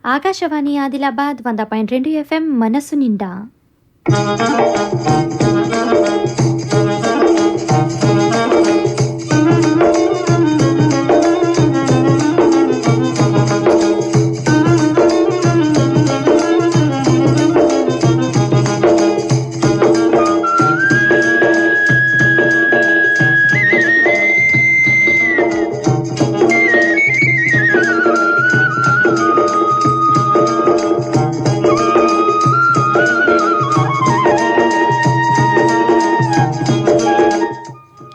Akashvani Adilabad 100.2 FM మనస్సు నిండా.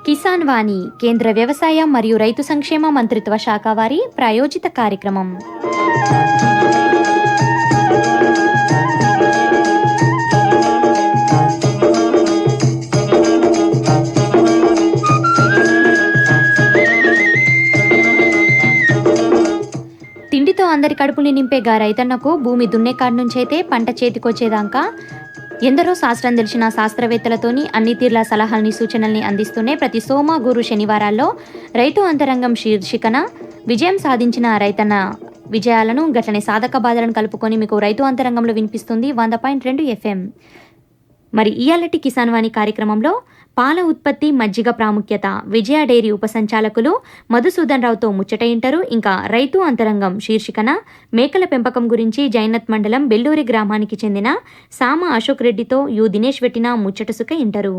కిసాన్ వాణి కేంద్ర వ్యవసాయ మరియు రైతు సంక్షేమ మంత్రిత్వ శాఖ వారి ప్రాయోజిత కార్యక్రమం. తిండితో అందరి కడుపుని నింపేగా రైతన్నకు భూమి దున్నేకాడి నుంచైతే పంట చేతికొచ్చేదాకా ఎందరో శాస్త్రం తెలిసిన శాస్త్రవేత్తలతోని అన్ని తీర్ల సలహాల్ని సూచనల్ని అందిస్తూనే ప్రతి సోమ గురు శనివారాల్లో రైతు అంతరంగం శీర్షికన విజయం సాధించిన రైతన్న విజయాలను గట్లనే సాధక బాధలను కలుపుకొని మీకు రైతు అంతరంగంలో వినిపిస్తుంది 100.2 FM. మరి ఇయాలటి కిసాన్ వాణి కార్యక్రమంలో పాల ఉత్పత్తి మజ్జిగ ప్రాముఖ్యత విజయ డైరీ ఉపసంచాలకులు మధుసూదన్ రావుతో ముచ్చట ఇంటారు. ఇంకా రైతు అంతరంగం శీర్షికన మేకల పెంపకం గురించి జైనత్ మండలం బెల్లూరి గ్రామానికి చెందిన సామ అశోక్ రెడ్డితో యు దినేష్ పెట్టిన ముచ్చట సుఖ ఇంటారు.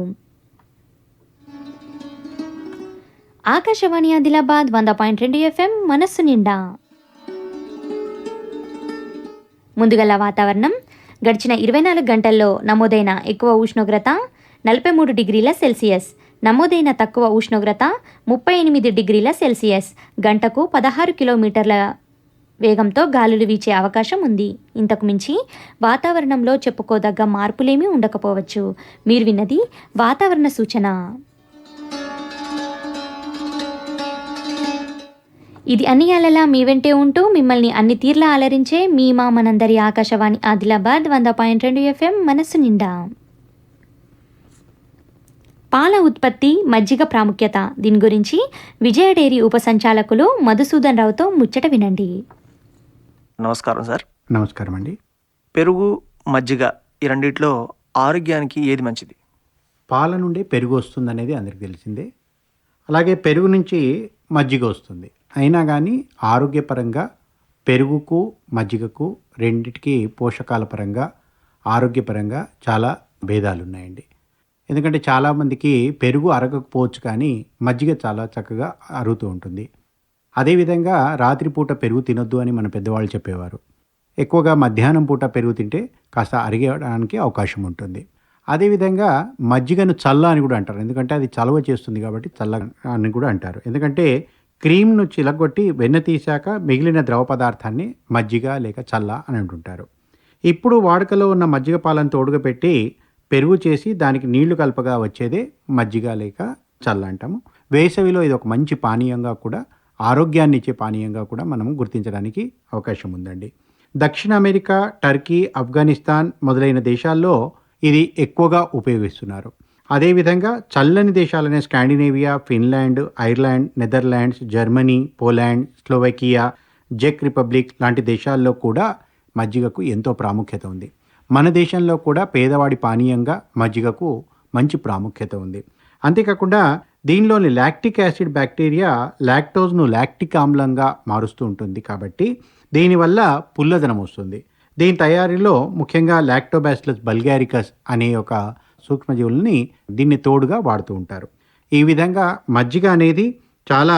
ఆకాశవాణి ఆదిలాబాద్ 100.2 FM మనస్సు నిండా. ముందుగల వాతావరణం. గడిచిన 24 గంటల్లో నమోదైన ఎక్కువ ఉష్ణోగ్రత 43 డిగ్రీల సెల్సియస్, నమోదైన తక్కువ ఉష్ణోగ్రత 38 డిగ్రీల సెల్సియస్. గంటకు 16 కిలోమీటర్ల వేగంతో గాలులు వీచే అవకాశం ఉంది. ఇంతకు మించి వాతావరణంలో చెప్పుకోదగ్గ మార్పులేమీ ఉండకపోవచ్చు. మీరు విన్నది వాతావరణ సూచన. ఇది అన్ని అలలా మీ వెంటే ఉంటూ మిమ్మల్ని అన్ని తీర్లా అలరించే మీ మా మనందరి ఆకాశవాణి ఆదిలాబాద్ 100.2 FM మనస్సు నిండా. పాల ఉత్పత్తి మజ్జిగ ప్రాముఖ్యత దీని గురించి విజయ డైరీ ఉపసంచాలకులు మధుసూదన్ రావుతో ముచ్చట వినండి. నమస్కారం సార్. నమస్కారం అండి. పెరుగు మజ్జిగ ఈ రెండిట్లో ఆరోగ్యానికి ఏది మంచిది? పాల నుండి పెరుగు వస్తుంది అనేది అందరికి తెలిసిందే. అలాగే పెరుగు నుంచి మజ్జిగ వస్తుంది. అయినా కానీ ఆరోగ్యపరంగా పెరుగుకు మజ్జిగకు రెండిటికి పోషకాల పరంగా ఆరోగ్యపరంగా చాలా భేదాలు ఉన్నాయండి. ఎందుకంటే చాలామందికి పెరుగు అరగకపోవచ్చు, కానీ మజ్జిగ చాలా చక్కగా అరుగుతూ ఉంటుంది. అదేవిధంగా రాత్రిపూట పెరుగు తినొద్దు అని మన పెద్దవాళ్ళు చెప్పేవారు. ఎక్కువగా మధ్యాహ్నం పూట పెరుగు తింటే కాస్త అరిగడానికి అవకాశం ఉంటుంది. అదేవిధంగా మజ్జిగను చల్ల అని కూడా అంటారు. ఎందుకంటే అది చలవ చేస్తుంది కాబట్టి చల్ల అని కూడా అంటారు. ఎందుకంటే క్రీమ్ను చిలగొట్టి వెన్న తీశాక మిగిలిన ద్రవ పదార్థాన్ని మజ్జిగ లేక చల్ల అని అంటుంటారు. ఇప్పుడు వాడుకలో ఉన్న మజ్జిగ పాలను తోడుగా పెట్టి పెరుగు చేసి దానికి నీళ్లు కలపగా వచ్చేదే మజ్జిగ లేక చల్ల అంటాము. వేసవిలో ఇది ఒక మంచి పానీయంగా కూడా, ఆరోగ్యాన్ని ఇచ్చే పానీయంగా కూడా మనము గుర్తించడానికి అవకాశం ఉందండి. దక్షిణ అమెరికా, టర్కీ, ఆఫ్ఘనిస్తాన్ మొదలైన దేశాల్లో ఇది ఎక్కువగా ఉపయోగిస్తున్నారు. అదేవిధంగా చల్లని దేశాలనే Scandinavia, Finland, Ireland, Netherlands, Germany, Poland, Slovakia, చెక్ రిపబ్లిక్ లాంటి దేశాల్లో కూడా మజ్జిగకు ఎంతో ప్రాముఖ్యత ఉంది. మన దేశంలో కూడా పేదవాడి పానీయంగా మజ్జిగకు మంచి ప్రాముఖ్యత ఉంది. అంతేకాకుండా దీనిలోని లాక్టిక్ యాసిడ్ బ్యాక్టీరియా లాక్టోజ్ను లాక్టిక్ ఆమ్లంగా మారుస్తూ ఉంటుంది. కాబట్టి దీనివల్ల పుల్లదనం వస్తుంది. దీని తయారీలో ముఖ్యంగా లాక్టోబాసిల్లస్ బల్గారికస్ అనే ఒక సూక్ష్మజీవులని దీన్ని తోడుగా వాడుతూ ఉంటారు. ఈ విధంగా మజ్జిగ అనేది చాలా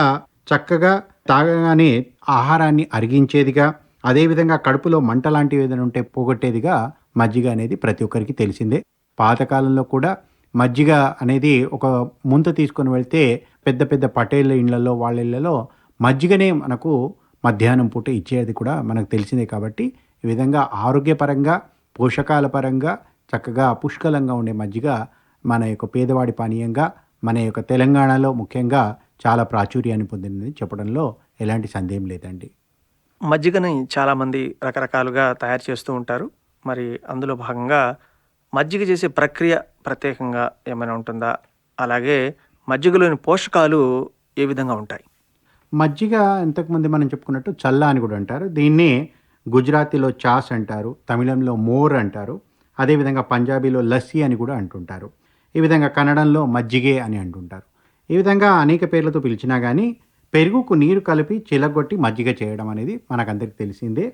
చక్కగా తాగగానే ఆహారాన్ని అరిగించేదిగా, అదేవిధంగా కడుపులో మంట లాంటివి ఏదైనా ఉంటే పోగొట్టేదిగా మజ్జిగ అనేది ప్రతి ఒక్కరికి తెలిసిందే. పాతకాలంలో కూడా మజ్జిగ అనేది ఒక ముంత తీసుకొని వెళ్తే పెద్ద పెద్ద పటేళ్ళ ఇళ్లలో వాళ్ళ ఇళ్లలో మజ్జిగనే మనకు మధ్యాహ్నం పూట ఇచ్చేది కూడా మనకు తెలిసిందే. కాబట్టి ఈ విధంగా ఆరోగ్యపరంగా పోషకాల పరంగా చక్కగా పుష్కలంగా ఉండే మజ్జిగ మన యొక్క పేదవాడి పానీయంగా మన యొక్క తెలంగాణలో ముఖ్యంగా చాలా ప్రాచుర్యాన్ని పొందిందని చెప్పడంలో ఎలాంటి సందేహం లేదండి. మజ్జిగని చాలామంది రకరకాలుగా తయారు చేస్తూ ఉంటారు. మరి అందులో భాగంగా మజ్జిగ చేసే ప్రక్రియ ప్రత్యేకంగా ఏమైనా ఉంటుందా? అలాగే మజ్జిగలోని పోషకాలు ఏ విధంగా ఉంటాయి? మజ్జిగ ఇంతకుముందు మనం చెప్పుకున్నట్టు చల్ల అని కూడా అంటారు. దీన్ని గుజరాతీలో చాస్ అంటారు, తమిళంలో మోర్ అంటారు, అదేవిధంగా పంజాబీలో లస్సీ అని కూడా అంటుంటారు. ఈ విధంగా కన్నడంలో మజ్జిగే అని అంటుంటారు. ఈ విధంగా అనేక పేర్లతో పిలిచినా కానీ పెరుగుకు నీరు కలిపి చిలగొట్టి మజ్జిగ చేయడం అనేది మనకందరికి తెలిసిందే.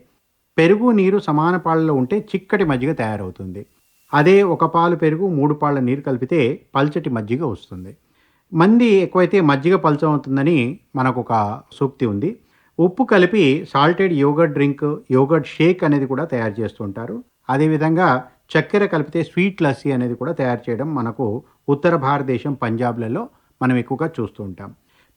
పెరుగు నీరు సమాన పాళ్ళలో ఉంటే చిక్కటి మజ్జిగ తయారవుతుంది. అదే ఒక పాలు పెరుగు 3 పాళ్ళ నీరు కలిపితే పల్చటి మజ్జిగ వస్తుంది. మంది ఎక్కువైతే మజ్జిగ పల్చం అవుతుందని మనకు ఒక సూక్తి ఉంది. ఉప్పు కలిపి salted yogurt drink, yogurt shake అనేది కూడా తయారు చేస్తుంటారు. అదేవిధంగా చక్కెర కలిపితే స్వీట్ లస్సీ అనేది కూడా తయారు చేయడం మనకు ఉత్తర భారతదేశం పంజాబ్లలో మనం ఎక్కువగా చూస్తూ ఉంటాం.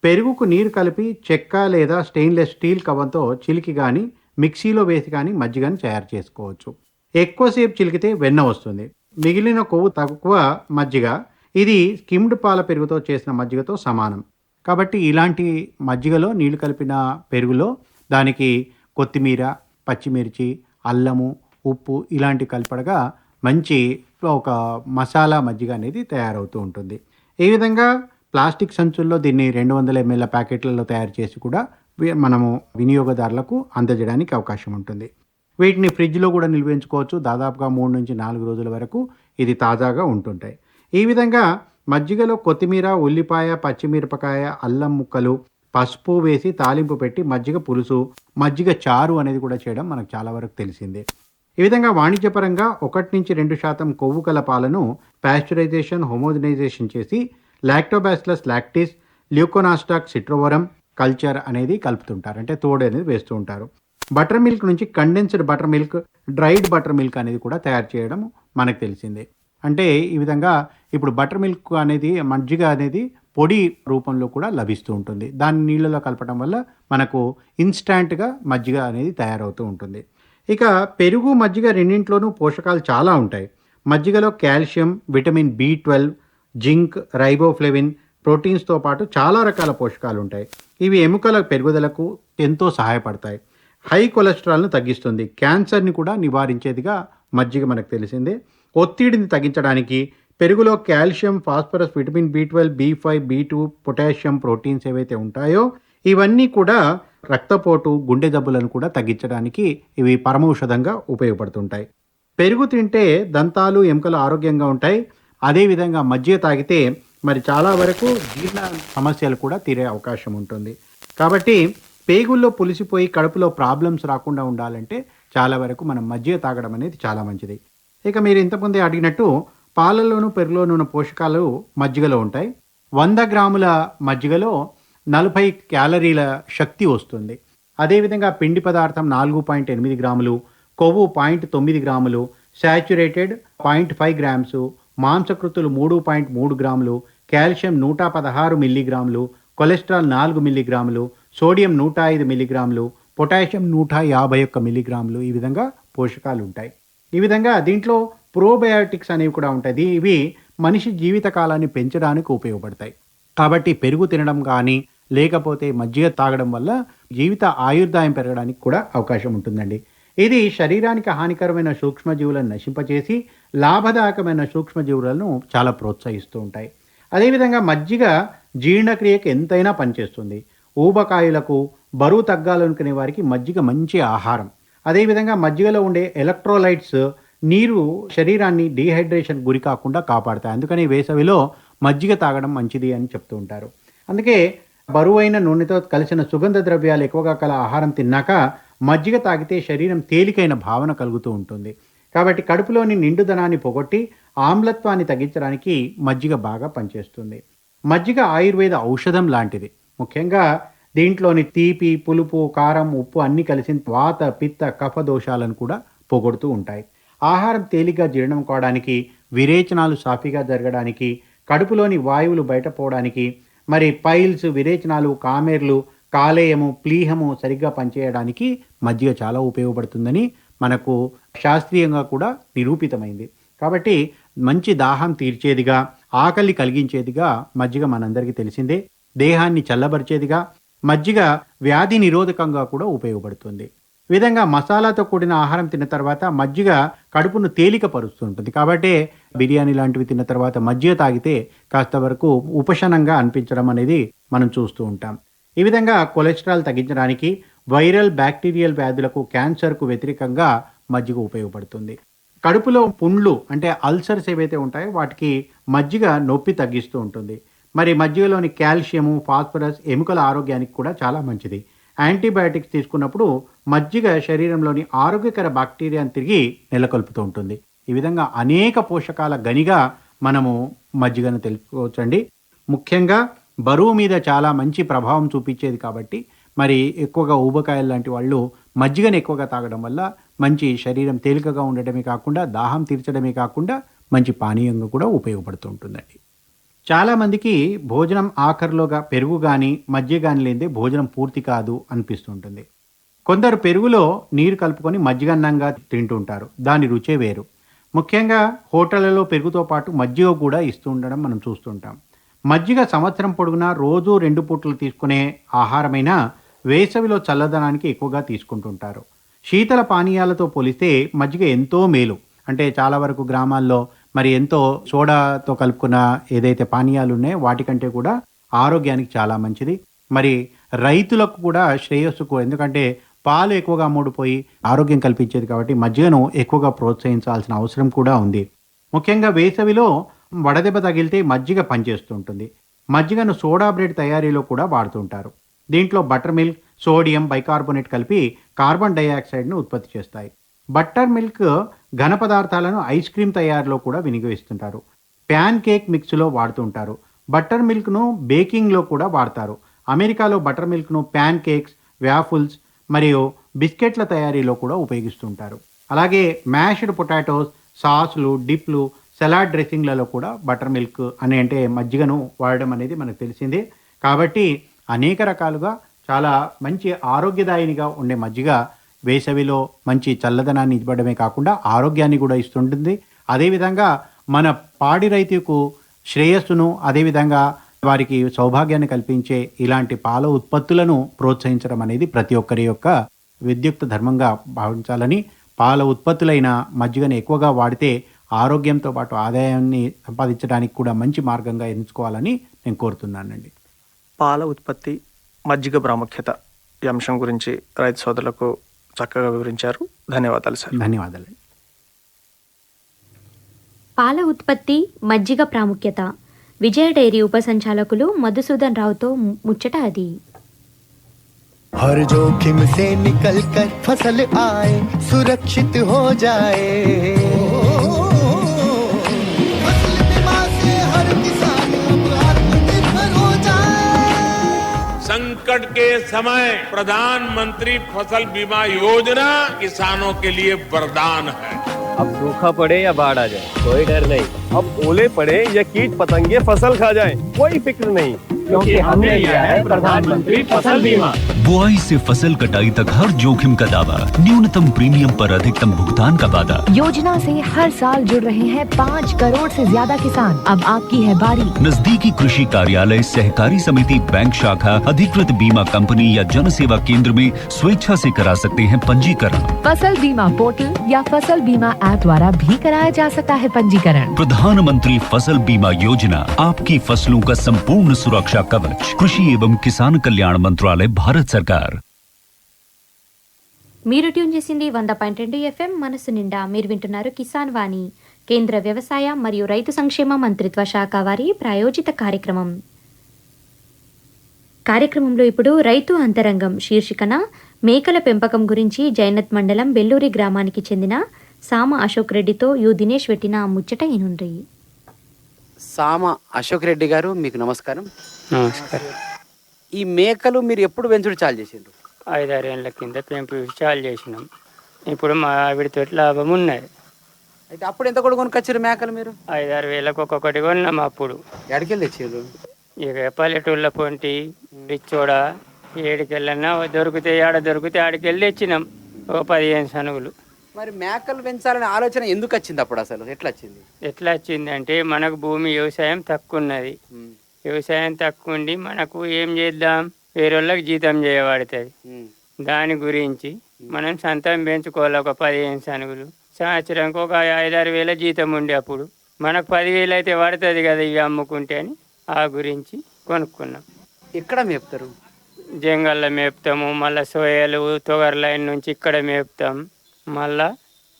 పెరుగుకు నీరు కలిపి చెక్క లేదా స్టెయిన్లెస్ స్టీల్ కవంతో చిలికి కానీ మిక్సీలో వేసి కానీ మజ్జిగను తయారు చేసుకోవచ్చు. ఎక్కువసేపు చిలికితే వెన్న వస్తుంది. మిగిలిన కొవ్వు తక్కువ మజ్జిగ ఇది స్కిమ్డ్ పాల పెరుగుతో చేసిన మజ్జిగతో సమానం. కాబట్టి ఇలాంటి మజ్జిగలో నీళ్లు కలిపిన పెరుగులో దానికి కొత్తిమీర, పచ్చిమిర్చి, అల్లము, ఉప్పు ఇలాంటి కలపడగా మంచి ఒక మసాలా మజ్జిగ అనేది తయారవుతూ ఉంటుంది. ఈ విధంగా ప్లాస్టిక్ సంచుల్లో దీన్ని 200 ml ప్యాకెట్లలో తయారు చేసి కూడా మనము వినియోగదారులకు అందజేయడానికి అవకాశం ఉంటుంది. వీటిని ఫ్రిడ్జ్లో కూడా నిల్వించుకోవచ్చు. దాదాపుగా 3 నుంచి 4 రోజుల వరకు ఇది తాజాగా ఉంటుంటాయి. ఈ విధంగా మజ్జిగలో కొత్తిమీర, ఉల్లిపాయ, పచ్చిమిరపకాయ, అల్లం ముక్కలు, పసుపు వేసి తాలింపు పెట్టి మజ్జిగ పులుసు, మజ్జిగ చారు అనేది కూడా చేయడం మనకు చాలా వరకు తెలిసిందే. ఈ విధంగా వాణిజ్యపరంగా 1 నుంచి 2% కొవ్వు కల పాలను పాస్చరైజేషన్, హోమోజనైజేషన్ చేసి లాక్టోబాసిల్లస్ లాక్టిస్, ల్యూకోనాస్టాక్ సిట్రోవరం కల్చర్ అనేది కలుపుతుంటారు. అంటే తోడు అనేది వేస్తూ ఉంటారు. బటర్ మిల్క్ నుంచి condensed butter milk, dried butter milk అనేది కూడా తయారు చేయడం మనకు తెలిసిందే. అంటే ఈ విధంగా ఇప్పుడు బటర్ మిల్క్ అనేది మజ్జిగ అనేది పొడి రూపంలో కూడా లభిస్తూ ఉంటుంది. దాన్ని నీళ్ళలో కలపడం వల్ల మనకు ఇన్స్టాంట్గా మజ్జిగ అనేది తయారవుతూ ఉంటుంది. ఇక పెరుగు, మజ్జిగ రెండింట్లోనూ పోషకాలు చాలా ఉంటాయి. మజ్జిగలో calcium, vitamin B12, zinc, riboflavin, ప్రోటీన్స్తో పాటు చాలా రకాల పోషకాలు ఉంటాయి. ఇవి ఎముకల పెరుగుదలకు ఎంతో సహాయపడతాయి. హై కొలెస్ట్రాల్ను తగ్గిస్తుంది. క్యాన్సర్ని కూడా నివారించేదిగా మజ్జిగ మనకు తెలిసిందే. ఒత్తిడిని తగ్గించడానికి పెరుగులో calcium, phosphorus, vitamin B12, B5, B2, potassium, proteins ఏవైతే ఉంటాయో ఇవన్నీ కూడా రక్తపోటు, గుండె జబ్బులను కూడా తగ్గించడానికి ఇవి పరమౌషధంగా ఉపయోగపడుతుంటాయి. పెరుగు తింటే దంతాలు, ఎముకలు ఆరోగ్యంగా ఉంటాయి. అదేవిధంగా మజ్జిగ తాగితే మరి చాలా వరకు జీర్ణ సమస్యలు కూడా తీరే అవకాశం ఉంటుంది. కాబట్టి పేగుల్లో పులిసిపోయి కడుపులో ప్రాబ్లమ్స్ రాకుండా ఉండాలంటే చాలా వరకు మనం మజ్జిగ తాగడం అనేది చాలా మంచిది. ఇక మీరు ఇంతకుముందే అడిగినట్టు పాలల్లోనూ పెరుగులోనూ ఉన్న పోషకాలు మజ్జిగలో ఉంటాయి. 100 గ్రాముల మజ్జిగలో 40 క్యాలరీల శక్తి వస్తుంది. అదేవిధంగా పిండి పదార్థం 4.8 గ్రాములు, కొవ్వు 0.9 గ్రాములు, శాచ్యురేటెడ్ 0.5 గ్రామ్స్, మాంసకృతులు 3.3 గ్రాములు, కాల్షియం 116 మిల్లీగ్రాములు, కొలెస్ట్రాల్ 4 మిల్లీగ్రాములు, సోడియం 105 మిల్లీగ్రాములు, పొటాషియం 151 మిల్లీగ్రాములు ఈ విధంగా పోషకాలు ఉంటాయి. ఈ విధంగా దీంట్లో ప్రోబయాటిక్స్ అనేవి కూడా ఉంటాయి. ఇవి మనిషి జీవిత కాలాన్ని పెంచడానికి ఉపయోగపడతాయి. కాబట్టి పెరుగు తినడం కానీ లేకపోతే మజ్జిగ తాగడం వల్ల జీవిత ఆయుర్దాయం పెరగడానికి కూడా అవకాశం ఉంటుందండి. ఇది శరీరానికి హానికరమైన సూక్ష్మజీవులను నశింపచేసి లాభదాయకమైన సూక్ష్మజీవులను చాలా ప్రోత్సహిస్తూ ఉంటాయి. అదేవిధంగా మజ్జిగ జీర్ణక్రియకు ఎంతైనా పనిచేస్తుంది. ఊబకాయులకు, బరువు తగ్గాలనుకునే వారికి మజ్జిగ మంచి ఆహారం. అదేవిధంగా మజ్జిగలో ఉండే ఎలక్ట్రోలైట్స్ నీరు శరీరాన్ని డీహైడ్రేషన్ గురి కాకుండా కాపాడతాయి. అందుకని వేసవిలో మజ్జిగ తాగడం మంచిది అని చెప్తూ ఉంటారు. అందుకే బరువైన నూనెతో కలిసిన సుగంధ ద్రవ్యాలు ఎక్కువగా కల ఆహారం తిన్నాక మజ్జిగ తాగితే శరీరం తేలికైన భావన కలుగుతూ ఉంటుంది. కాబట్టి కడుపులోని నిండుదనాన్ని పోగొట్టి ఆమ్లత్వాన్ని తగ్గించడానికి మజ్జిగ బాగా పనిచేస్తుంది. మజ్జిగ ఆయుర్వేద ఔషధం లాంటిది. ముఖ్యంగా దీంట్లోని తీపి, పులుపు, కారం, ఉప్పు అన్నీ కలిసి వాత, పిత్త, కఫ దోషాలను కూడా పోగొడుతూ ఉంటాయి. ఆహారం తేలిగ్గా జీర్ణం కావడానికి, విరేచనాలు సాఫీగా జరగడానికి, కడుపులోని వాయువులు బయటపోవడానికి, మరి పైల్స్, విరేచనాలు, కామెర్లు, కాలేయము, ప్లీహము సరిగ్గా పనిచేయడానికి మజ్జిగ చాలా ఉపయోగపడుతుందని మనకు శాస్త్రీయంగా కూడా నిరూపితమైంది. కాబట్టి మంచి దాహం తీర్చేదిగా, ఆకలి కలిగించేదిగా మజ్జిగ మనందరికీ తెలిసిందే. దేహాన్ని చల్లబరిచేదిగా, మజ్జిగ వ్యాధి నిరోధకంగా కూడా ఉపయోగపడుతుంది. ఈ విధంగా మసాలాతో కూడిన ఆహారం తిన్న తర్వాత మజ్జిగ కడుపును తేలికపరుస్తుంటుంది. కాబట్టి బిర్యానీ లాంటివి తిన్న తర్వాత మజ్జిగ తాగితే కాస్త వరకు ఉపశమనంగా అనిపించడం అనేది మనం చూస్తూ ఉంటాం. ఈ విధంగా కొలెస్ట్రాల్ తగ్గించడానికి, వైరల్ బ్యాక్టీరియల్ వ్యాధులకు, క్యాన్సర్కు వ్యతిరేకంగా మజ్జిగ ఉపయోగపడుతుంది. కడుపులో పుండ్లు అంటే అల్సర్స్ ఏవైతే ఉంటాయో వాటికి మజ్జిగ నొప్పి తగ్గిస్తూ ఉంటుంది. మరి మజ్జిగలోని కాల్షియము, ఫాస్ఫరస్ ఎముకల ఆరోగ్యానికి కూడా చాలా మంచిది. యాంటీబయాటిక్స్ తీసుకున్నప్పుడు మజ్జిగ శరీరంలోని ఆరోగ్యకర బ్యాక్టీరియాను తిరిగి నెలకొల్పుతూ ఉంటుంది. ఈ విధంగా అనేక పోషకాల గనిగా మనము మజ్జిగను తెలుసుకోవచ్చండి. ముఖ్యంగా బరువు మీద చాలా మంచి ప్రభావం చూపించేది కాబట్టి మరి ఎక్కువగా ఊబకాయలు లాంటి వాళ్ళు మజ్జిగను ఎక్కువగా తాగడం వల్ల మంచి శరీరం తేలికగా ఉండడమే కాకుండా దాహం తీర్చడమే కాకుండా మంచి పానీయంగా కూడా ఉపయోగపడుతూ ఉంటుందండి. చాలామందికి భోజనం ఆఖరిలోగా పెరుగు కానీ మజ్జిగ కానీ లేనిదే భోజనం పూర్తి కాదు అనిపిస్తుంటుంది. కొందరు పెరుగులో నీరు కలుపుకొని మజ్జిగన్నంగా తింటుంటారు. దాని రుచే వేరు. ముఖ్యంగా హోటళ్లలో పెరుగుతో పాటు మజ్జిగ కూడా ఇస్తూ ఉండడం మనం చూస్తుంటాం. మజ్జిగ సంవత్సరం పొడుగునా రోజు 2 పూటలు తీసుకునే ఆహారమైనా వేసవిలో చల్లదనానికి ఎక్కువగా తీసుకుంటుంటారు. శీతల పానీయాలతో పోలిస్తే మజ్జిగ ఎంతో మేలు. అంటే చాలా వరకు గ్రామాల్లో మరి ఎంతో సోడాతో కలుపుకున్న ఏదైతే పానీయాలు ఉన్నాయో వాటికంటే కూడా ఆరోగ్యానికి చాలా మంచిది. మరి రైతులకు కూడా శ్రేయస్సుకు, ఎందుకంటే పాలు ఎక్కువగా మూడిపోయి ఆరోగ్యం కల్పించేది కాబట్టి మజ్జిగను ఎక్కువగా ప్రోత్సహించాల్సిన అవసరం కూడా ఉంది. ముఖ్యంగా వేసవిలో వడదెబ్బ తగిలితే మజ్జిగ పనిచేస్తుంటుంది. మజ్జిగను సోడా బ్రెడ్ తయారీలో కూడా వాడుతుంటారు. దీంట్లో బటర్ మిల్క్, సోడియం బైకార్బోనేట్ కలిపి కార్బన్ డైఆక్సైడ్ను ఉత్పత్తి చేస్తాయి. బటర్ మిల్క్ ఘన పదార్థాలను ఐస్ క్రీమ్ తయారీలో కూడా వినియోగిస్తుంటారు. ప్యాన్ కేక్ మిక్స్లో వాడుతుంటారు. బటర్ మిల్క్ను బేకింగ్లో కూడా వాడతారు. అమెరికాలో బటర్ మిల్క్ను ప్యాన్ కేక్స్, వ్యాఫుల్స్ మరియు బిస్కెట్ల తయారీలో కూడా ఉపయోగిస్తుంటారు. అలాగే మ్యాష్డ్ పొటాటోస్, సాస్లు, డిప్లు, సలాడ్ డ్రెస్సింగ్లలో కూడా బటర్ మిల్క్ అంటే మజ్జిగను వాడడం అనేది మనకు తెలిసిందే. కాబట్టి అనేక రకాలుగా చాలా మంచి ఆరోగ్యదాయినిగా ఉండే మజ్జిగ వేసవిలో మంచి చల్లదనాన్ని ఇవ్వడమే కాకుండా ఆరోగ్యాన్ని కూడా ఇస్తుంటుంది. అదేవిధంగా మన పాడి రైతుకు శ్రేయస్సును, అదేవిధంగా వారికి సౌభాగ్యాన్ని కల్పించే ఇలాంటి పాల ఉత్పత్తులను ప్రోత్సహించడం అనేది ప్రతి ఒక్కరి యొక్క విద్యుక్త ధర్మంగా భావించాలని, పాల ఉత్పత్తులైన మజ్జిగను ఎక్కువగా వాడితే ఆరోగ్యంతో పాటు ఆదాయాన్ని సంపాదించడానికి కూడా మంచి మార్గంగా ఎంచుకోవాలని నేను కోరుతున్నానండి. పాల ఉత్పత్తి, మజ్జిగ ప్రాముఖ్యత ఈ అంశం గురించి రైతు సోదరులకు చక్కగా వివరించారు. ధన్యవాదాలు సార్. ధన్యవాదాలు. పాల ఉత్పత్తి, మజ్జిగ ప్రాముఖ్యత విజయ డైరీ ఉపసంచాలకులు మధుసూదన్ రావుతో ముచ్చట అది. हर जोखिम से निकल कर फसल आए, सुरक्षित हो जाए। फसल बीमा से हर किसान अब आत्मनिर्भर हो जाए। संकट के समय प्रधानमंत्री फसल बीमा योजना किसानों के लिए वरदान है। अब सूखा पड़े या बाढ़ आ जाए कोई डर नहीं, अब ओले पड़े या कीट पतंगे फसल खा जाए कोई फिक्र नहीं, क्योंकि हमने लिया है प्रधानमंत्री फसल बीमा। बुआई से फसल कटाई तक हर जोखिम का दावा, न्यूनतम प्रीमियम पर अधिकतम भुगतान का वादा। योजना से हर साल जुड़ रहे हैं 5 करोड़ से ज्यादा किसान। अब आपकी है बारी। नजदीकी कृषि कार्यालय, सहकारी समिति, बैंक शाखा, अधिकृत बीमा कंपनी या जन सेवा केंद्र में स्वेच्छा से करा सकते हैं पंजीकरण। फसल बीमा पोर्टल या फसल बीमा ऐप द्वारा भी कराया जा सकता है पंजीकरण। प्रधानमंत्री फसल बीमा योजना, आपकी फसलों का संपूर्ण सुरक्षा कवच। कृषि एवं किसान कल्याण मंत्रालय, भारत सरकार। మీరు ట్యూన్ చేసింది 100.2 FM మనసు నిండా. మీరు వింటున్నారు కిసాన్ వాణి, కేంద్ర వ్యవసాయ మరియు రైతు సంక్షేమ మంత్రిత్వ శాఖ వారి ప్రాయోజిత కార్యక్రమం. కార్యక్రమంలో ఇప్పుడు రైతు అంతరంగం శీర్షికన మేకల పెంపకం గురించి జైనత్ మండలం బెల్లూరి గ్రామానికి చెందిన సామ అశోక్ రెడ్డితో యు దినేష్ పెట్టిన ముచ్చట ఇనుండ్రి. సామ అశోక్ రెడ్డి గారు, మీకు నమస్కారం. నమస్కారం. ఈ మేకలు మీరు ఎప్పుడు పెంచుడు చాలు చేసిండ్రు? 5-6 ఏళ్ళ కింద పెంపు చాలు చేసినాం. ఇప్పుడు మా ఆవిడతో లాభం ఉన్నది. అయితే అప్పుడు ఎంత కూడా కొనుక్కొచ్చారు మేకలు మీరు? 5-6 వేలకు ఒక్కొక్కటి కొన్నాం. అప్పుడు ఎక్కడికెళ్ళి తెచ్చారు? ఇక పల్లెటూళ్ళ పొంటి పిచ్చోడ ఏడికెళ్ళన్నా దొరికితే ఆడికెళ్ళి తెచ్చినాం. 15 సనుగులు. మరి మేకలు పెంచాలనే ఆలోచన ఎందుకు వచ్చింది అప్పుడు? అసలు ఎట్లా వచ్చింది అంటే మనకు భూమి వ్యవసాయం తక్కువ ఉన్నది. వ్యవసాయం తక్కువ ఉండి మనకు ఏం చేద్దాం, వేరే వాళ్ళకి జీతం చేయబడుతుంది. దాని గురించి మనం సంతం పెంచుకోవాలి. ఒక 15 సనుగులు సంవత్సరానికి ఒక 5-6 వేల జీతం ఉండే అప్పుడు మనకు 10,000 అయితే పడుతుంది కదా ఇవి అమ్ముకుంటే అని ఆ గురించి కొనుక్కున్నాం. ఎక్కడ మేపుతారు? జంగల్లో మేపుతాము, మళ్ళీ సోయలు తొగర లైన్ నుంచి ఇక్కడ మేపుతాం. మళ్ళా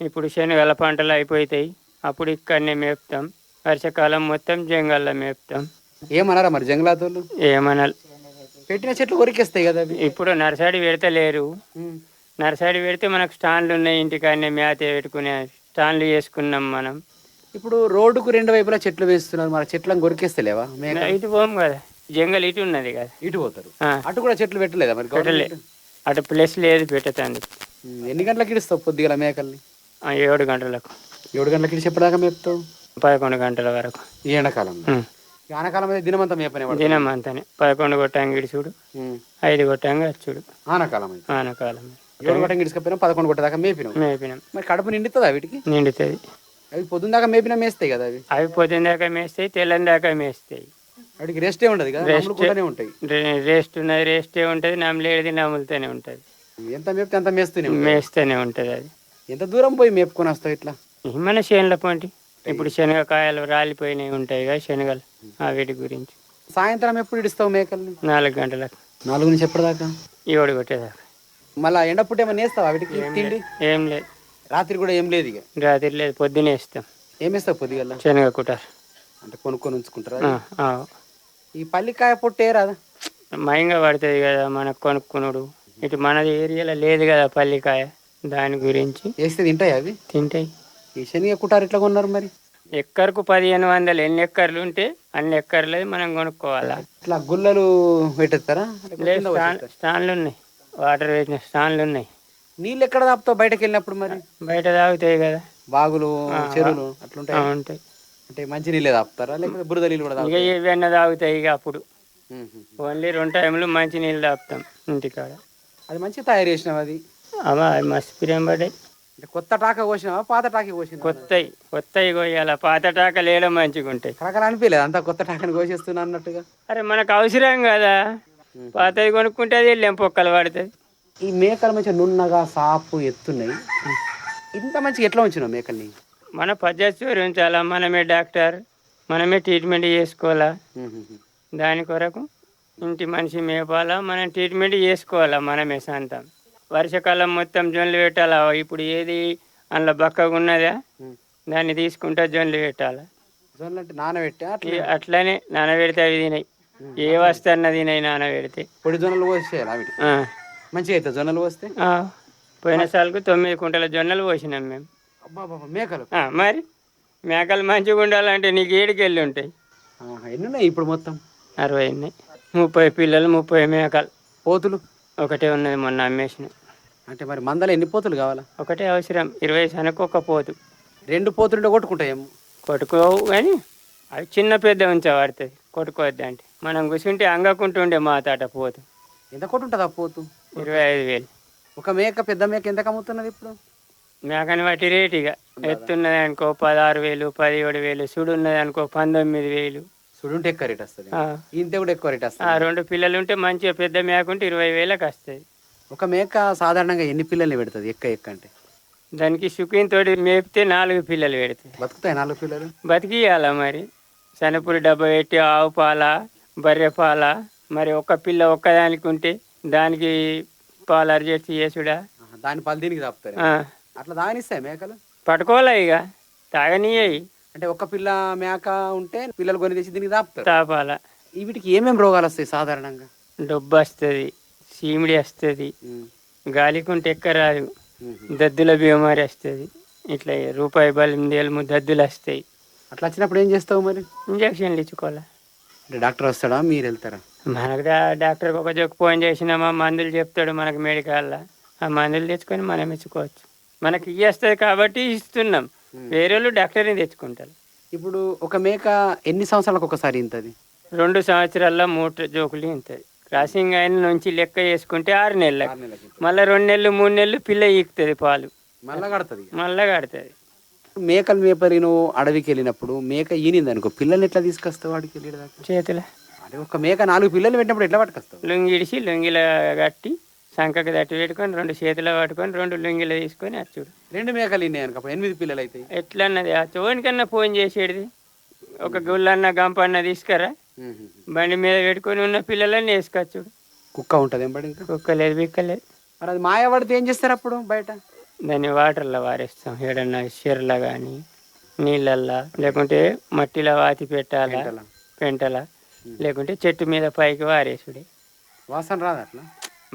ఇప్పుడు శనగల పంటలు అయిపోతాయి, అప్పుడు ఇక్కడనే మేపుతాం. వర్షాకాలం మొత్తం జంగల్లో మేపుతాం. ఏమన్నారా మరి జంగలాతోళ్ళు? ఏమనాలి, పెట్టిన చెట్లు కొరికేస్తాయి కదా అవి. ఇప్పుడు నర్సరీ పెడతలేరు. నర్సరీ పెడితే మనకు స్టాండ్లు ఉన్నాయి, ఇంటికాడనే మేత పెట్టుకునే స్టాండ్లు చేసుకున్నాం మనం. ఇప్పుడు రోడ్డుకు రెండు వైపులా చెట్లు వేస్తున్నారు, మరి చెట్లను కొరికేస్తలేవా? ఇటు పోము కదా, జంగల్ ఇటు ఉన్నది కదా, ఇటు పోతారు. అటు కూడా చెట్లు పెట్టలేదా మరి? పెట్టలే, అటు ప్లేస్ లేదు పెట్టదండి. ఎన్ని గంటలకు ఇడుస్తావు పొద్దుగల మేకల్ని? 7 గంటలకు. 7 గంటలకు ఇడిచి ఎప్పటిదాకా మేపుతావు? 11 గంటల వరకు. ఈ ఎండాకాలంలో? ఆనకాలం అయితే దినమంతా మేపనే? దినం అంతానే 11 కొట్టంగా ఇడుచుడు, 5 కొట్టంగా వచ్చుడు. ఆనకాలం అయితే? ఆనకాలం 7 కొట్టంగా ఇడుచుకపోయినా 11 కొట్టేదాకా మేపినాం. మరి కడుపు నిండుతుందా వీటికి? నిండుతుంది. అవి పొద్దున్న దాకా మేపినా మేస్తాయి కదా అవి? అవి పొద్దున్న దాకా మేస్తాయి, తెల్లని దాకా మేస్తాయి. వాటికి రెస్టే ఉండదు కదా, నమ్ములుకుంటూనే ఉంటాయి. రెస్ట్ ఉన్నది, రెస్టే ఉంటుంది. నమ్మలేది నమ్ములుతూనే ఉంటుంది. ఎంత మేపితే అంత మేస్తూనే ఉంటుంది. అది ఎంత దూరం పోయి మేపుకొని వస్తావు ఇట్లా? మన చేనుల పంటి ఇప్పుడు శనగకాయలు రాలిపోయినవి ఉంటాయి కదా శనగలు, వీటి గురించి. సాయంత్రం ఎప్పుడు ఇడుస్తావు మేకల్ని? 4 గంటలకు. 4 నుంచి ఎప్పటిదాకా? 7 కొట్టేదాకా. మళ్ళీ ఎండపుట్టు ఏమైనా వేస్తావా వీటికి తిండి? ఏం లేదు. రాత్రి కూడా ఏం లేదు? ఇక రాత్రి లేదు, పొద్దునే వేస్తాం. ఏమేస్తావు పొద్దుగల? శనగ కుటారు. అంటే కొనుక్కొని ఉంచుకుంటారా? ఆ. ఈ పల్లికాయ పొట్టు ఏరాదా? మయంగా పడుతుంది కదా మనకు కొనుక్కునుడు. ఇటు మనది ఏరియాలో లేదు కదా పల్లికాయ, దాని గురించి. వేస్తే తింటాయి అవి? తింటాయి. ఈ శనగ కుటారు ఎట్లా కొన్నారు మరి? ఎక్కరకు 1500. ఎన్ని ఎక్కర్లు ఉంటే అన్ని ఎక్కర్లు మనం కొనుక్కోవాలా. ఇట్లా గుల్లలు పెట్టేస్తారా? స్టాండ్లు ఉన్నాయి, వాటర్ వేసిన స్టాండ్లు ఉన్నాయి. నీళ్ళు ఎక్కడ తాపుతావు బయటకు వెళ్ళినప్పుడు? మరి బయట తాగుతాయి కదా, బాగులు చెరువులు అట్లుంటాయి. ఉంటాయి. అంటే మంచి నీళ్ళే తాపుతారా లేకపోతే బురద నీళ్ళు కూడా? ఇక ఇవన్నీ తాగుతాయి. ఇక అప్పుడు ఓన్లీ 2 టైంలు మంచి నీళ్ళు తాపుతాం ఇంటికాడ. అది మంచి తయారు చేసినావు అది? అమ్మా మస్తు పిరం పడ్డాయి. కొత్త టాక కోసినావా పాత టాకి కోసినా? కొత్తవి కోయాల, పాత టాకలు వేయడం మంచిగా ఉంటాయి. రకాలు అనిపించలేదు అంతా కొత్త టాకని కోసేస్తున్నా అన్నట్టుగా? అరే మనకు అవసరం కదా, పాతవి కొనుక్కుంటే అది వెళ్ళాం పొక్కలు పడుతుంది. ఈ మేకలు మంచిగా నున్నగా సాపు ఎత్తున్నాయి, ఇంత మంచిగా ఎట్లా ఉంచినావు మేకల్ని? మన పద్ధతి ఉంచాలా, మనమే డాక్టర్, మనమే ట్రీట్మెంట్ చేసుకోవాలా. దాని కొరకు ఇంటి మనిషి మేపాలా, మనం ట్రీట్మెంట్ చేసుకోవాలా మనమే సొంతం. వర్షాకాలం మొత్తం జొన్లు పెట్టాలా. ఇప్పుడు ఏది అందులో బక్కగా ఉన్నదా దాన్ని తీసుకుంటా జొన్లు పెట్టాలా. జొన్లు అంటే నానబెట్టా? అట్లనే నానబెడితే అవి తినాయి, ఏ వస్తున్నా తినాయి నానబెడితే. పొడి జొన్నలు పోసేయాలి మంచిగా అవుతుంది జొన్నలు పోస్తే? పోయిన సార్కు 9 కుంటల జొన్నలు పోసినాం మేము. మేకలు? మరి మేకలు మంచిగా ఉండాలంటే నీకు 7 కేళ్ళు ఉంటాయి. ఎన్ని ఉన్నాయి ఇప్పుడు మొత్తం? 60 ఉన్నాయి. 30 పిల్లలు, 30 మేకలు. పోతులు? ఒకటే ఉన్నది, మొన్న అమ్మేసిన. అంటే మరి మందలు ఎన్ని పోతులు కావాలా? ఒకటే అవసరం, 20 సనకు 1 పోతు. 2 పోతులుంటే కొట్టుకుంటాయేమో? కొట్టుకోవు కానీ అవి చిన్న పెద్ద ఉంచబడుతుంది, కొట్టుకోవద్దు అంటే. మనం కూర్చుంటే అంగకుంటుండే మా తాట పోతు. ఎంత కొట్టుంటుంది ఆ పోతు? 25,000. ఒక మేక పెద్ద మేక ఎంత అమ్ముతున్నది ఇప్పుడు? మేకని బట్టి రేట్. ఇక ఎత్తున్నది అనుకో 16,000, 17,000. సుడు ఉన్నది అనుకో 19,000. సుడుంటే ఎక్కువ రేట్ వస్తుంది, ఇంతే కూడా ఎక్కువ రేట్ వస్తుంది. 2 పిల్లలు ఉంటే మంచిగా పెద్ద మేక ఉంటే 20,000కి వస్తుంది. ఒక మేక సాధారణంగా ఎన్ని పిల్లల్ని పెడుతుంది ఎక్క అంటే? దానికి సుఖీన్ తోటి మేపితే 4 పిల్లలు పెడతాయి. బతుకుతాయి 4 పిల్లలు? బతికియాలా మరి. శనపూరి డబ్బా పెట్టి ఆవు పాల, బర్రె పాల. మరి 1 పిల్ల ఒక్కదానికి ఉంటే దానికి పాలు అర్జెస్ట్ చేసుడా, దాని పాలు దీనికి తాపుతారు. అట్లా తాగనిస్తాయి మేకలు? పట్టుకోలే ఇక, తాగనీయాయి. అంటే 1 పిల్ల మేక ఉంటే పిల్లలు కొని తెచ్చి దీనికి తాపుతారు? తాపాల. వీటికి ఏమేమి రోగాలు వస్తాయి సాధారణంగా? డొబ్బు వస్తుంది, చీమిడి వస్తుంది, గాలికుంటే ఎక్కరాదు, దద్దుల బీమారి వస్తుంది. ఇట్లా రూపాయి బలిందేలు దద్దులు వస్తాయి. అట్లా వచ్చినప్పుడు ఏం చేస్తావు మరి? ఇంజక్షన్లు ఇచ్చుకోవాలా. అంటే డాక్టర్ వస్తాడా, మీరు వెళ్తారా? మనకు డాక్టర్కి ఒక జోకు ఫోన్ చేసినామా, మందులు చెప్తాడు మనకు మెడికల్లో. ఆ మందులు తెచ్చుకొని మనం ఇచ్చుకోవచ్చు. మనకి ఇస్తుంది కాబట్టి ఇస్తున్నాం, వేరే వాళ్ళు డాక్టర్ని తెచ్చుకుంటారు. ఇప్పుడు ఒక మేక ఎన్ని సంవత్సరాలకు ఒకసారి ఇంతది? 2 సంవత్సరాల్లో 3 జోకులు ఇంతది. క్రాసింగ్ అయిన నుంచి లెక్క చేసుకుంటే 6 నెలలకు. మళ్ళీ 2 నెలలు 3 నెలలు పిల్ల ఈకుతుంది, పాలు మళ్ళా కడుతుంది. మేకలు మేపరి నువ్వు అడవికి వెళ్ళినప్పుడు మేక ఈనింది అనుకో, పిల్లల్ని ఎట్లా తీసుకొస్తావు వాడికి వెళ్ళేదాకా? చేతుల. అంటే ఒక మేక 4 పిల్లలు పెట్టినప్పుడు ఎట్లా పట్టుకొస్తావు? లుంగి ఇడిచి లుంగిలో కట్టి సంకకి తట్టి పెట్టుకొని 2 చేతులు పట్టుకొని 2 లుంగిలో తీసుకొని వచ్చుడు. 2 మేకలు ఇన్నాయి అనుకో 8 పిల్లలు అవుతాయి. ఎట్లా అన్నది ఆ చోనికన్నా ఫోన్ చేసేది. ఒక గుళ్ళన్న గంపన్న తీసుకురా, బండి మీద పెట్టుకొని ఉన్న పిల్లలన్నీ వేసుకొచ్చుడు. కుక్క ఉంటుంది ఎంబడి ఇంకా కుక్కలేదు బిక్కలేదు. మరి అది మాయ పడితే ఏం చేస్తారు అప్పుడు బయట? దాన్ని వాటర్లో వారేస్తాం, ఏడన్నా చెర్ల కానీ నీళ్ళల్లో, లేకుంటే మట్టిలో వాతి పెట్టాలా పెంటల, లేకుంటే చెట్టు మీద పైకి వారేసుడే. వాసన రాదు అట్లా?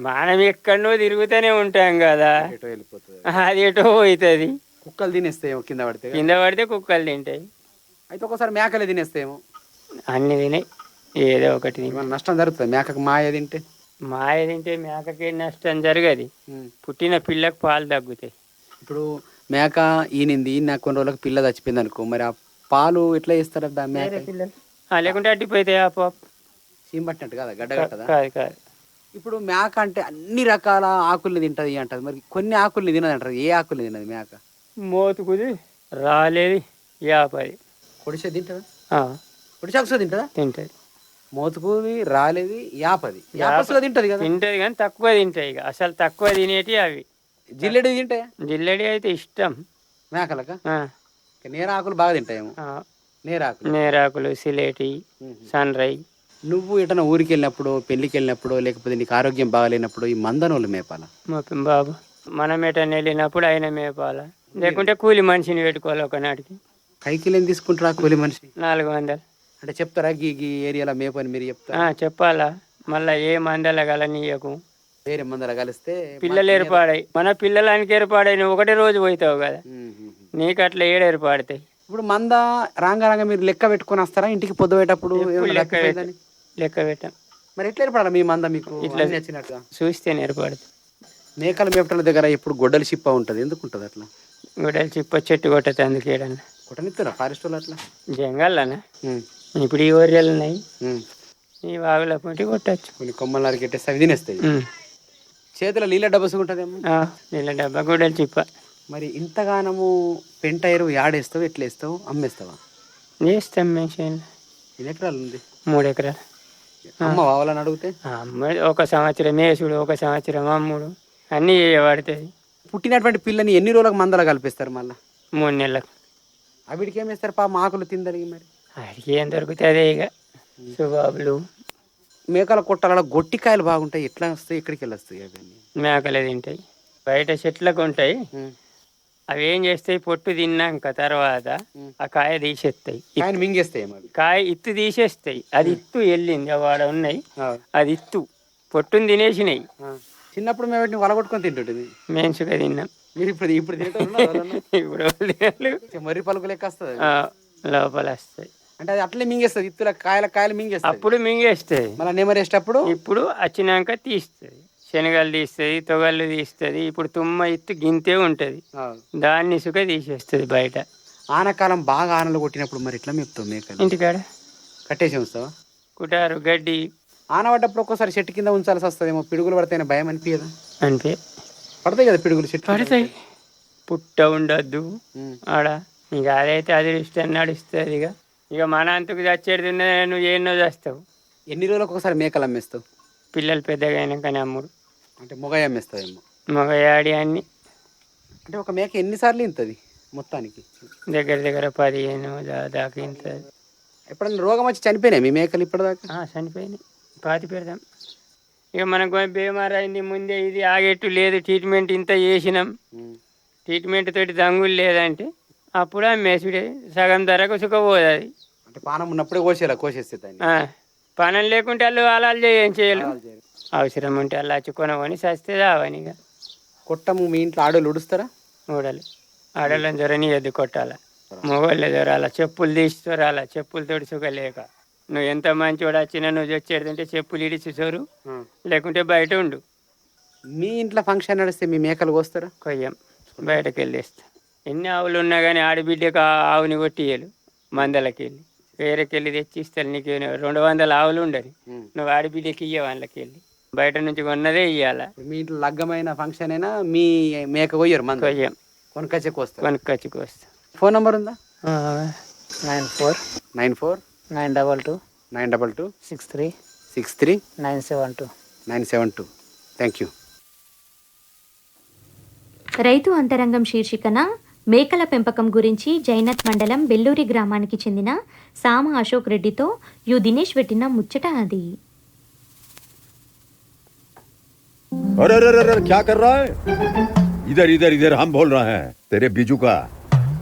మనం ఎక్కడనో తిరుగుతూనే ఉంటాం కదా, ఎటో వెళ్ళిపోతుంది, అది ఎటో పోతుంది. కుక్కలు తినేస్తాయేమో కింద పడితే. కింద పడితే కుక్కలు తింటాయి. అయితే ఒకసారి మేకలే తినేస్తాయేమో. అన్ని తినాయి, ఏదో ఒకటి తిని. ఏమైనా నష్టం జరుగుతుంది మేకకు మాయ తింటే? మాయ తింటే మేకకి నష్టం జరగదు, పుట్టిన పిల్లకు పాలు తగ్గుతాయి. ఇప్పుడు మేక ఈనింది, నాకు కొన్ని రోజులకు పిల్ల చచ్చిపోయింది అనుకో, మరి ఆ పాలు ఎట్లా చేస్తారు దాని మేక? లేకుంటే అడ్డిపోతాయి ఆపు సీమ్ పట్టినట్టు కదా, గడ్డ కట్టదా? కాదు కాదు. ఇప్పుడు మేక అంటే అన్ని రకాల ఆకుల్ని తింటది అంటది, మరి కొన్ని ఆకుల్ని తినదు అంటారు. ఏ ఆకుల్ని తినదు మేక? మోతుకుది రాలేదు యాపది. పొడిసే తింటదా? పొడిసాకు తింటదా? తింటది. మోతుకుది రాలేదు యాపది, యాపసుగా తింటది కదా? తింటది కానీ తక్కువ తింటాయి. ఇక అసలు తక్కువ తినేటి అవి. జిల్లెడి తింటాయా? జిల్లెడి అయితే ఇష్టం మేకలక. నేరాకులు బాగా తింటాయేమో. నేరాకులు, సిలేటి, సన్ రై. నువ్వు ఎటన్నా ఊరికి వెళ్ళినప్పుడు, పెళ్లికి వెళ్ళినప్పుడు, లేకపోతే నీకు ఆరోగ్యం బాగాలేనప్పుడు ఈ మందనోళ్ళు మేపాలా? బాబు మనం ఎటన్నా వెళ్ళినప్పుడు ఆయన మేపాల, లేకుంటే కూలి మనిషిని పెట్టుకోవాలి ఒకనాటికి. కైకిలు ఏం తీసుకుంటారా కూలి మనిషి? 400. అంటే చెప్తారా గీ ఏరియాలో మేపని మీరు చెప్తారా? చెప్పాలా. మళ్ళా ఏ మందల గలనీయకు, వేరే మందల కలిస్తే పిల్లలు ఏర్పాడాయి. మన పిల్లలానికి ఏర్పాడాయి, నువ్వు ఒకటే రోజు పోతావు కదా, నీకు అట్లా ఏడు ఏర్పడతాయి. ఇప్పుడు మంద రాంగా మీరు లెక్క పెట్టుకొని వస్తారా ఇంటికి పొద్దుపోయేటప్పుడు? లెక్క పెట్టాం. మరి ఎట్లా ఏర్పడాలి మీ మంద? మీకు ఇట్లా నచ్చినట్టుగా చూస్తే ఏర్పడుతుంది. మేకల మేపటల దగ్గర ఇప్పుడు గొడ్డల చిప్ప ఉంటుంది, ఎందుకు ఉంటుంది అట్లా? గొడ్డల చిప్ప చెట్టు కొట్టదు, అందుకు ఏడన్నా కొట్టనిస్తారా ఫారెస్ట్ వాళ్ళు అట్లా? జంగల్లోనా? ఇప్పుడు ఈ ఊర్యాలు ఉన్నాయి, ఈ వాగుల పోటీ కొట్టచ్చు. కొన్ని కొమ్మలు నరికెట్టేస్తే అవి తినేస్తాయి. చేతిలో నీళ్ళ డబ్బసు ఉంటుందేమో. నీళ్ళ డబ్బా గొడ్డల చిప్ప. మరి ఇంతగానము పెంట ఎరువు యాడేస్తావు, ఎట్లా వేస్తావు, అమ్మేస్తావా? వేస్తాం మేము. ఎన్ని ఎకరాలు ఉంది? 3 ఎకరాలు. అమ్మ వాళ్ళని అడిగితే ఒక సంవత్సరం వేసుడు, ఒక సంవత్సరం అమ్ముడు, అన్నీ చేయబడుతుంది. పుట్టినటువంటి పిల్లని ఎన్ని రోజులకు మందల కలిపిస్తారు? మళ్ళీ 3 నెలలకు. అవిడికి ఏం వేస్తారు? ఆకులు తిందరిగి మరి అడిగి ఏం దొరుకుతుంది ఇక సుబాబులు. మేకల కొట్టాల గొట్టికాయలు బాగుంటాయి, ఎట్లా వస్తాయి, ఎక్కడికి వెళ్ళి వస్తాయి అవన్నీ? మేకలే తింటాయి, బయట చెట్లకు ఉంటాయి. అవి ఏం చేస్తాయి, పొట్టు తిన్నాక తర్వాత ఆ కాయ తీసేస్తాయి, మింగేస్తాయి. కాయ ఇత్తు తీసేస్తాయి. అది ఇత్తు వెళ్ళింది వాడ ఉన్నాయి, అది ఇత్తు పొట్టుని తినేసినాయి. చిన్నప్పుడు మేము వాటిని వలగొట్టుకొని తింటుంటుంది. మేన్సుగా తిన్నాం. మీరు ఇప్పుడు ఇప్పుడు మర్రి పలుకు లెక్క వస్తుంది, లోపల వస్తాయి. అంటే అది అట్లే మింగేస్తుంది, ఇత్తుల కాయలు మింగేస్తుంది. అప్పుడు మింగేస్తాయి. మళ్ళీ నెమరేసేటప్పుడు ఇప్పుడు వచ్చినాక తీస్తుంది, శనగలు తీస్తుంది, తొగళ్ళు తీస్తుంది. ఇప్పుడు తుమ్మ ఇత్తు గింతే ఉంటుంది, దాన్ని సుఖ తీసేస్తుంది బయట. ఆనకాలం బాగా ఆనలు కొట్టినప్పుడు మరి ఎట్లా మేపుతావు మేకలు? ఇంటికాడ కట్టేసి ఉంచుతావా? కుటారు గడ్డి. ఆన పడ్డప్పుడు ఒక్కోసారి చెట్టు కింద ఉంచాల్సి వస్తుందేమో, పిడుగులు పడితేనే భయం అనిపించదా? అంటే పడతాయి కదా పిడుగులు, చెట్టు పడతాయి. పుట్ట ఉండద్దు ఆడ, ఇక అదైతే అదృష్టం నడుస్తుంది. ఇక మన అంతకు చచ్చేది ఉన్నది, నువ్వు ఎన్నో చేస్తావు. ఎన్ని రోజులకు ఒకసారి మేకలు అమ్మేస్తావు? పిల్లలు పెద్దగా అయినాకనే అమ్ముడు. అంటే మొగయి అమ్మేస్తావేమో? మొగయాడి అన్ని. అంటే ఒక మేక ఎన్నిసార్లు ఇంతది మొత్తానికి? దగ్గర 15 దాకా ఇంతది. ఎప్పుడన్నా రోగం వచ్చి చనిపోయినాయి మీ మేకలు ఇప్పటిదాకా? చనిపోయినాయి, పాతి పెడదాం. ఇక మనకు బీమార్ అయింది, ముందే ఇది ఆగేట్టు లేదు, ట్రీట్మెంట్ ఇంత చేసినాం, ట్రీట్మెంట్ తోటి దంగులు లేదంటే అప్పుడు అమ్మేసుడే, సగం ధరకు సుఖపోదు. అది అంటే పానం ఉన్నప్పుడే కోసేస్తే దాన్ని. పానం లేకుంటే వాళ్ళు అలాలు ఏం చేయాలి, అవసరం ఉంటే అలా కొనవని సస్తే రావని. ఇక కొట్టము మీ ఇంట్లో ఆడోళ్ళు ఉడుస్తారా? ఊడలు ఆడోళ్ళని జ్వరనీయద్దు, కొట్టాల. మొగోళ్ళే జ్వరాల, చెప్పులు తీసుకోరాల, చెప్పులతోటి సుఖ లేక. నువ్వు ఎంత మంచివాడు వచ్చినా నువ్వు వచ్చేదంటే చెప్పులు ఇడిచి చోరు, లేకుంటే బయట ఉండు. మీ ఇంట్లో ఫంక్షన్ నడిస్తే మీ మేకలు కోస్తారా? కొయ్యం, బయటకు వెళ్ళేస్తా. ఎన్ని ఆవులు ఉన్నా కానీ ఆడబిడ్డకు ఆవుని కొట్టియలు, మందలకి వెళ్ళి వేరేకి వెళ్ళి తెచ్చిస్తాను. నీకు 200 ఆవులు ఉండని, నువ్వు ఆడబిడ్డకి ఇయ్య వాళ్ళకి వెళ్ళి, బయట నుంచి కొన్నదే ఇయ్యాల. మీ ఇంట్లో లగ్గమైన ఫంక్షన్ అయినా మీ మేక కొయ్యరు? మంది కొయ్యం, కొనుకొచ్చి కోస్తా. ఫోన్ నంబర్ ఉందా? 94 922 63 972. Thank you. రైతు అంతరంగం శీర్షికన మేకల పెంపకం గురించి జైనత్ మండలం బెల్లూరి గ్రామానికి చెందిన సామ అశోక్ రెడ్డితో దినేష్ పెట్టిన ముచ్చట అది. अरे अरे अरे क्या कर रहा है? इधर इधर इधर हम बोल रहे हैं तेरे बीजू का।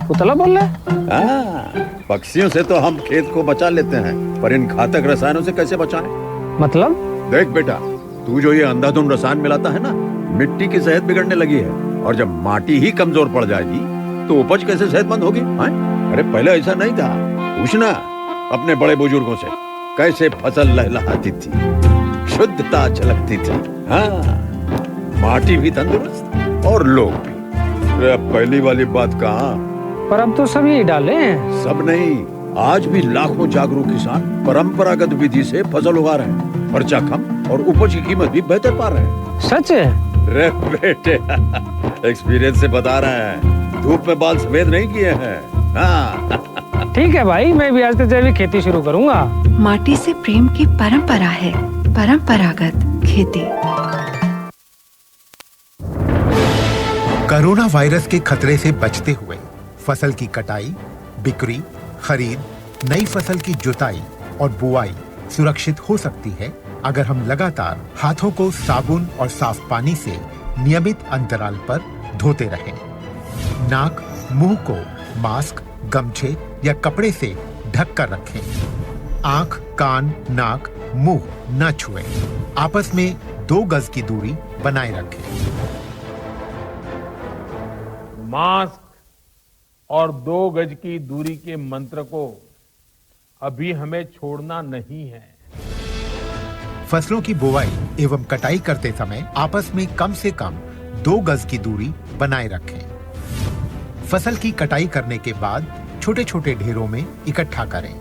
पुतला बोल रहा है? पक्षियों से तो हम खेत को बचा लेते हैं, पर इन घातक रसायनों से कैसे बचाएं? मतलब? देख बेटा, तू जो ये अंधाधुंध रसायन मिलाता है ना, मिट्टी की सेहत बिगड़ने लगी है। और जब माटी ही कमजोर पड़ जाएगी तो उपज कैसे सेहतमंद होगी? अरे पहले ऐसा नहीं था। पूछना अपने बड़े बुजुर्गों से, कैसे फसल लहलहाती थी, शुद्धता झलकती थी। हाँ, माटी भी तंदुरुस्त और लोग भी। अरे पहली वाली बात कहाँ? पर अब तो सब यही डाले हैं। सब नहीं, आज भी लाखों जागरूक किसान परंपरागत विधि से फसल उगा रहे हैं। खर्चा कम और उपज की कीमत भी बेहतर पा रहे हैं। सच है? रे बेटे, एक्सपीरियंस से बता रहे हैं, धूप में बाल सफेद नहीं किए हैं। हाँ। ठीक है भाई, मैं भी आज से जैविक खेती शुरू करूंगा। माटी से प्रेम की परंपरा है, परंपरागत खेती। कोरोना वायरस के खतरे से बचते हुए फसल की कटाई, बिक्री, खरीद, नई फसल की जुताई और बुआई सुरक्षित हो सकती है अगर हम लगातार हाथों को साबुन और साफ पानी से नियमित अंतराल पर धोते रहें। नाक, मुंह को मास्क, गमछे या कपड़े से ढक कर रखें। आंख, कान, नाक, मुंह न छुएं। आपस में 2 गज की दूरी बनाए रखें। मास्क और 2 गज की दूरी के मंत्र को अभी हमें छोड़ना नहीं है। फसलों की बुवाई एवं कटाई करते समय आपस में कम से कम 2 गज की दूरी बनाए रखें। फसल की कटाई करने के बाद छोटे छोटे ढेरों में इकट्ठा करें।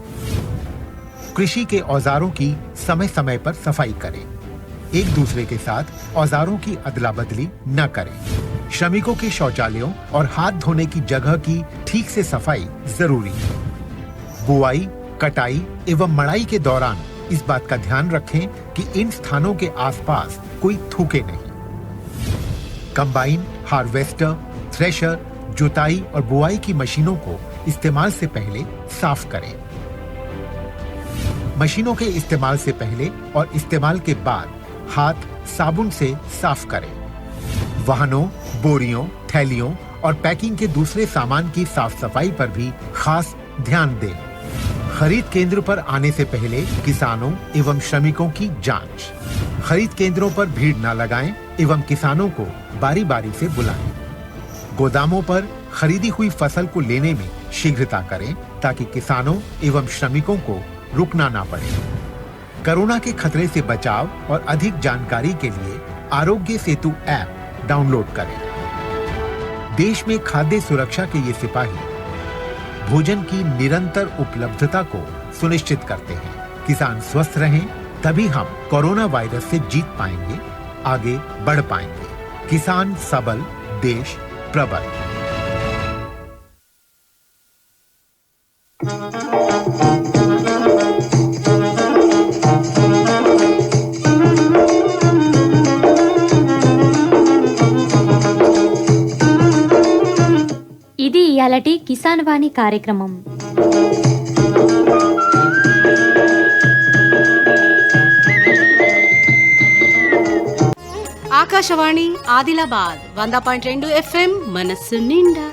कृषि के औजारों की समय समय पर सफाई करें। एक दूसरे के साथ औजारों की अदला बदली न करें। श्रमिकों के शौचालयों और हाथ धोने की जगह की ठीक से सफाई जरूरी है। बुआई, कटाई एवं मड़ाई के दौरान इस बात का ध्यान रखें कि इन स्थानों के आसपास कोई थूके नहीं। कंबाइन, हार्वेस्टर, थ्रेशर, जुताई और बुआई की मशीनों को इस्तेमाल से पहले साफ करें। मशीनों के इस्तेमाल से पहले और इस्तेमाल के बाद हाथ साबुन से साफ करें। वाहनों, बोरियों, थैलियों और पैकिंग के दूसरे सामान की साफ सफाई पर भी खास ध्यान दें। खरीद केंद्र पर आने से पहले किसानों एवं श्रमिकों की जांच। खरीद केंद्रों पर भीड़ न लगाएं एवं किसानों को बारी बारी से बुलाएं। गोदामों पर खरीदी हुई फसल को लेने में शीघ्रता करें ताकि किसानों एवं श्रमिकों को रुकना ना पड़े। कोरोना के खतरे से बचाव और अधिक जानकारी के लिए आरोग्य सेतु ऐप डाउनलोड करें। देश में खाद्य सुरक्षा के ये सिपाही भोजन की निरंतर उपलब्धता को सुनिश्चित करते हैं। किसान स्वस्थ रहें, तभी हम कोरोना वायरस से जीत पाएंगे, आगे बढ़ पाएंगे। किसान सबल, देश प्रबल। ఇది ఇయాలటి కిసాన్ వాణి కార్యక్రమం. ఆకాశవాణి ఆదిలాబాద్ 100.2 FM మనస్సు నిండా.